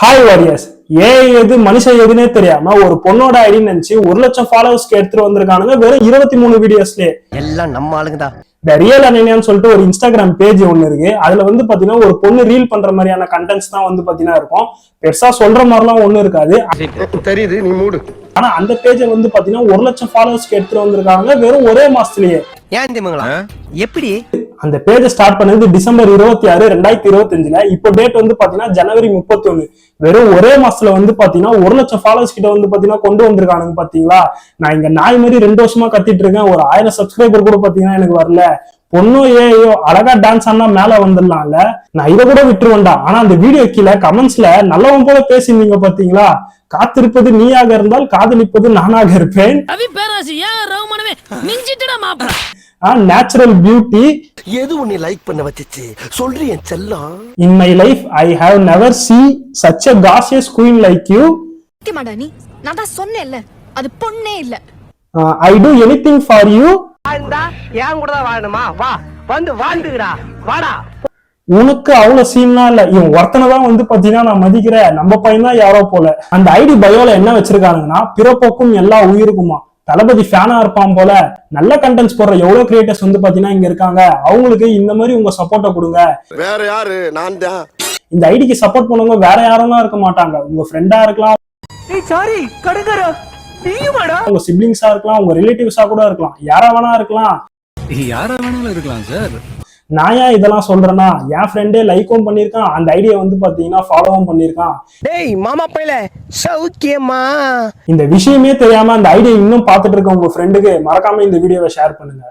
Hi warriors, எது மனுஷன் எதுனே தெரியாம ஒரு பொண்ணோட ஐடி நினைச்சு 1 லட்சம் ஃபாலோவர்ஸ்க்கு எடுத்துட்டு வந்திருக்கானுங்க வெறும் 23 வீடியோஸ்லயே. எல்லாம் நம்ம ஆளுங்க தான். இந்த ரியல் அனன்யான்னு சொல்லிட்டு ஒரு இன்ஸ்டாகிராம் பேஜ் ஒண்ணு இருக்கு. அதுல வந்து பாத்தீங்கன்னா ஒரு பொண்ணு ரீல் பண்ற மாதிரியான கண்டென்ட்ஸ் தான் வந்து பாத்தீங்கன்னா இருக்கும். பெருசா சொல்ற மாதிரிலாம் ஒண்ணும் இருக்காது. தெரியுது, நீ மூடு. ஆனா அந்த பேஜை வந்து பாத்தீங்கன்னா 1 லட்சம் ஃபாலோவர்ஸ்க்கு எடுத்துட்டு வந்திருக்காங்க வெறும் ஒரே மாசத்துலயே. ஏன் தெரியுங்களா? எப்படி அந்த பேஜை ஸ்டார்ட் பண்ணது டிசம்பர் 26, 2025. இப்போ டேட் வந்து பாத்தீங்கன்னா ஜனவரி 31. வெறும் ஒரே மாசத்துல வந்து பாத்தீங்கன்னா 1 லட்சம் ஃபாலோவர்ஸ் கிட்ட வந்து பாத்தீங்கன்னா கொண்டு வந்திருக்கானுங்க. பாத்தீங்களா, நான் இங்க நாய் மாதிரி 2 வருஷமா கத்திட்டு இருக்கேன். ஒரு 1000 சப்ஸ்கிரைபர் கூட பாத்தீங்கன்னா எனக்கு வரல. பொண்ணும் ஏயோ அழகா டான்ஸ் ஆனா மேல வந்துடலாம்ல, நான் இதை கூட விட்டுருவேன்டா. ஆனா அந்த வீடியோ கீழே கமெண்ட்ஸ்ல நல்லவன் போல பேசியிருந்தீங்க பாத்தீங்களா. காத்திருப்பது நீயாக இருந்தால் காதலிப்பது நானாக இருப்பேன். நேச்சுரல் பியூட்டி எது உன்னை லைக் பண்ண வச்சிச்சு சொல்றீ என் செல்லம். In my life I have never seen such a gorgeous queen like you. நீ நான் தான் சொன்னேன்ல, அது பொண்ணே இல்ல. I do anything for you. ஏன் கூட தான் வாழணுமா? வா வந்து வாழ்ந்துடா, வாடா. உனக்கு அவ்வளவு சீன்லாம் இல்ல, இவன் ஒருத்தனை தான் வந்து பாத்தீங்கன்னா நான் மதிக்கிறேன், நம்ம பையன் தான் யாரோ போல. அந்த ஐடி பயோல என்ன வச்சிருக்கானுங்கன்னா, பிறப்போக்கும் எல்லா உயிருக்குமா. தளபதி ஃபேனா இருப்பான் போல. நல்ல கண்டென்ட்ஸ் போடுற எவ்வளவு கிரியேட்டர்ஸ் வந்து பாத்தீங்கன்னா இங்க இருக்காங்க. அவங்களுக்கு இந்த மாதிரி உங்க சப்போர்ட்டை கொடுங்க. வேற யாரு? நான் தான். இந்த ஐடிக்கு சப்போர்ட் பண்ணுங்க, வேற யாரும் இருக்க மாட்டாங்க. உங்க ஃப்ரெண்டா இருக்கலாம், உங்க சிப்ளிங்ஸா இருக்கலாம், உங்க ரிலேட்டிவ்ஸா கூட இருக்கலாம், யாரா வேணா இருக்கலாம். யாரா வேணாலும் இருக்கலாம் சார். நான் ஏன் இதெல்லாம் சொல்றேன்னா, என் ஃப்ரெண்டே லைக்கும் பண்ணிருக்கான், அந்த ஐடியா வந்து பாத்தீங்கன்னா ஃபாலோவும் பண்ணிருக்கான். டேய் மாமா பையல சௌக்கியமா? இந்த விஷயமே தெரியாம அந்த ஐடியா இன்னும் பாத்துட்டு இருக்க உங்க ஃப்ரெண்டுக்கு மறக்காம இந்த வீடியோவை ஷேர் பண்ணுங்க.